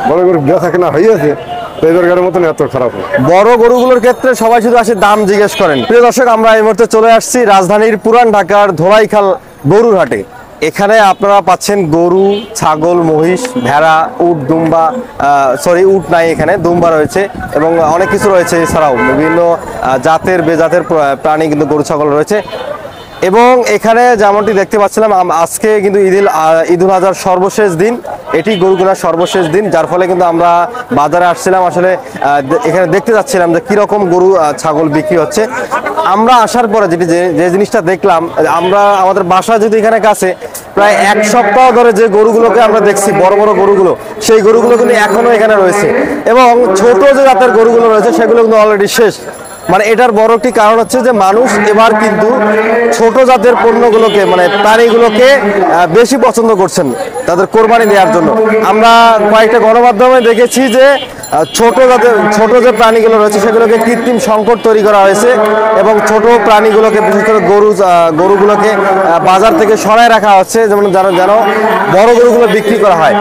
বড় গরু বেচা কেনা হয়েছে, এবারকার মতন এত খারাপ হয়। বড় গরুগুলোর ক্ষেত্রে সবাই শুধু আসে দাম জিজ্ঞেস করেন। প্রিয় দর্শক, আমরা এই মুহূর্তে চলে আসছি রাজধানীর পুরান ঢাকার ধোলাইখাল গরুর হাটে। এখানে আপনারা পাচ্ছেন গরু, ছাগল, মহিষ, ভেড়া, উট, দুম্বা, উট নাই, এখানে দুম্বা রয়েছে এবং অনেক কিছু রয়েছে। এছাড়াও বিভিন্ন জাতের বেজাতের প্রাণী কিন্তু গরু ছাগল রয়েছে। এবং এখানে যেমনটি দেখতে পাচ্ছিলাম, আজকে কিন্তু ঈদুল আজহার সর্বশেষ দিন, এটি গরু কেনার সর্বশেষ দিন, যার ফলে কিন্তু আমরা বাজারে আসছিলাম। আসলে এখানে দেখতে যাচ্ছিলাম যে কিরকম গরু ছাগল বিক্রি হচ্ছে। আমরা আসার পরে যে জিনিসটা দেখলাম, আমরা আমাদের বাসা যদি এখানে কাছে, প্রায় এক সপ্তাহ ধরে যে গরুগুলোকে আমরা দেখছি, বড় বড় গরুগুলো, সেই গরুগুলো কিন্তু এখনো এখানে রয়েছে এবং ছোট যে জাতের গরুগুলো রয়েছে সেগুলো কিন্তু অলরেডি শেষ। মানে এটার বড় একটি কারণ হচ্ছে যে মানুষ এবার কিন্তু ছোট জাতের পণ্যগুলোকে, মানে প্রাণীগুলোকে বেশি পছন্দ করছেন তাদের কোরবানি দেওয়ার জন্য। আমরা কয়েকটা গণমাধ্যমে দেখেছি যে ছোট যে প্রাণীগুলো রয়েছে সেগুলোকে কৃত্রিম সংকট তৈরি করা হয়েছে এবং ছোট প্রাণীগুলোকে, বিশেষ করে গরুগুলোকে বাজার থেকে সরায় রাখা হচ্ছে, যেন বড় গরুগুলো বিক্রি করা হয়।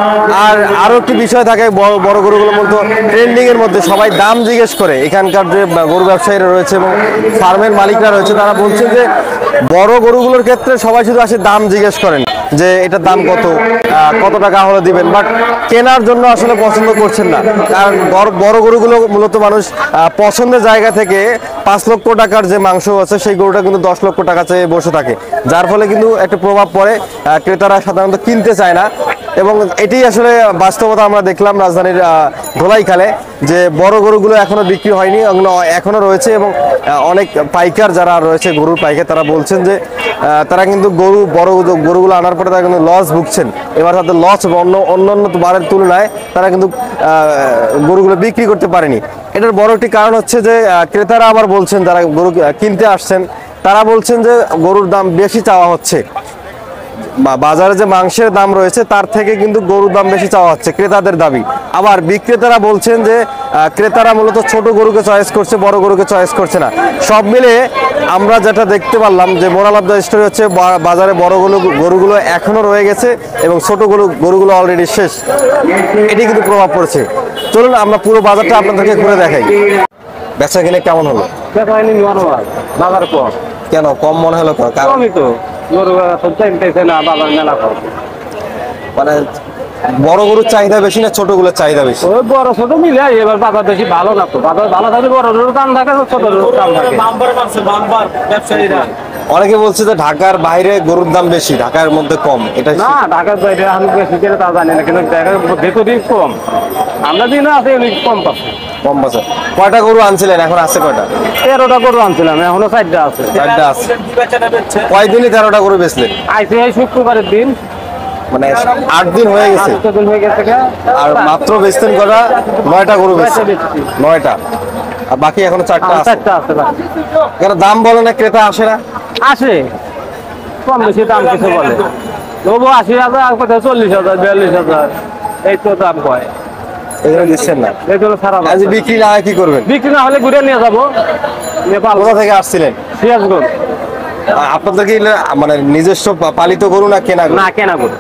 আর আরো একটি বিষয় থাকে, বড় গরুগুলো মূলত ট্রেন্ডিং এর মধ্যে সবাই দাম জিজ্ঞেস করে। এখানকার যে গরু ব্যবসায়ীরা রয়েছে এবং ফার্মের মালিকরা রয়েছে, তারা বলছে যে বড় গরুগুলোর ক্ষেত্রে সবাই শুধু আসে দাম জিজ্ঞেস করেন যে এটার দাম কত টাকা হলে দিবেন, বাট কেনার জন্য আসলে পছন্দ করছেন না। কারণ বড় গরুগুলো মূলত মানুষ পছন্দের জায়গা থেকে 5 লক্ষ টাকার যে মাংস আছে সেই গরুটা কিন্তু 10 লক্ষ টাকা চেয়ে বসে থাকে, যার ফলে কিন্তু একটা প্রভাব পড়ে, ক্রেতারা সাধারণত কিনতে চায় না। এবং এটি আসলে বাস্তবতা আমরা দেখলাম রাজধানীর ধোলাইখালে, যে বড় গরুগুলো এখনো বিক্রি হয়নি, এখনো রয়েছে। এবং অনেক পাইকার যারা রয়েছে, গরুর পাইকার, তারা বলছেন যে তারা কিন্তু বড় গরুগুলো আনার পরে তারা কিন্তু লস ভুগছেন। এবার তাদের লস অন্য বারের তুলনায় তারা কিন্তু গরুগুলো বিক্রি করতে পারেনি। এটার বড় একটি কারণ হচ্ছে যে ক্রেতারা আবার বলছেন, যারা গরু কিনতে আসছেন, তারা বলছেন যে গরুর দাম বেশি চাওয়া হচ্ছে। বাজারে যে মাংসের দাম রয়েছে তার থেকে কিন্তু গরুর দাম বেশি চাওয়া হচ্ছে, ক্রেতাদের দাবি। আবার বিক্রেতারা বলছেন যে ক্রেতারা মূলত ছোট গরুকে চয়েস করছে, বড় গরুকে চয়েস করছে না। সব মিলে আমরা যেটা দেখতে পারলাম যে মোরাল অফ দ্য স্টোরি হচ্ছে বাজারে বড় গরুগুলো এখনো রয়ে গেছে এবং ছোট গরুগুলো অলরেডি শেষ। এটি কিন্তু প্রভাব পড়ছে। চলুন আমরা পুরো বাজারটা আপনাদেরকে ঘুরে দেখাই। বেচা কিনে কেমন হলো? কেন কম মনে হলো? মানে বড় গরুর চাহিদা বেশি না ছোট গুলোর চাহিদা বেশি? বড় ছোট মিলে এবার বাজার বেশি ভালো না, তো বাজার ভালো থাকে, বড় দাম থাকে, ছোট দাম থাকে। অনেকে বলছে যে ঢাকার বাইরে গরুর দাম বেশি, ঢাকার মধ্যে কম। এটা না, ঢাকার বাইরে আমি বেশি কিনে তা জানি না, কিন্তু ঢাকার ভেতরে কম। আমরা দিন আছে কম পাচ্ছি। কম পাচ্ছে। কয়টা গরু আনছিলেন? এখন আছে কয়টা? 13টা গরু আনছিলাম, এখনো 4টা আছে। 4টা আছে। কয়দিনই 13টা গরু বেচলেন? আইসি শুক্রবারের দিন, মানে 8 দিন হয়ে গেছে। আর মাত্র বেচতেন করা 9টা গরু বেচছেন? 9টা। আর বাকি এখনো 4টা আছে। কেন দাম বলে না, ক্রেতা আসে না? আসে, কম বেশি দাম কিছু বলে, তবু 80,000, কোথাও 40,000, 42,000 এই তো দাম কয়। এগুলো দিচ্ছেন না? এগুলো খারাপ। আজ বিক্রি না হয় কি করবেন? বিক্রি না হলে ঘুরে নিয়ে যাবো। নেপাল। কোথা থেকে আসছিলেন? সিরাজগঞ্জ। আপনাদের কি মানে নিজস্ব পালিত গরু না কেনা গরু? না, কেনা গরু।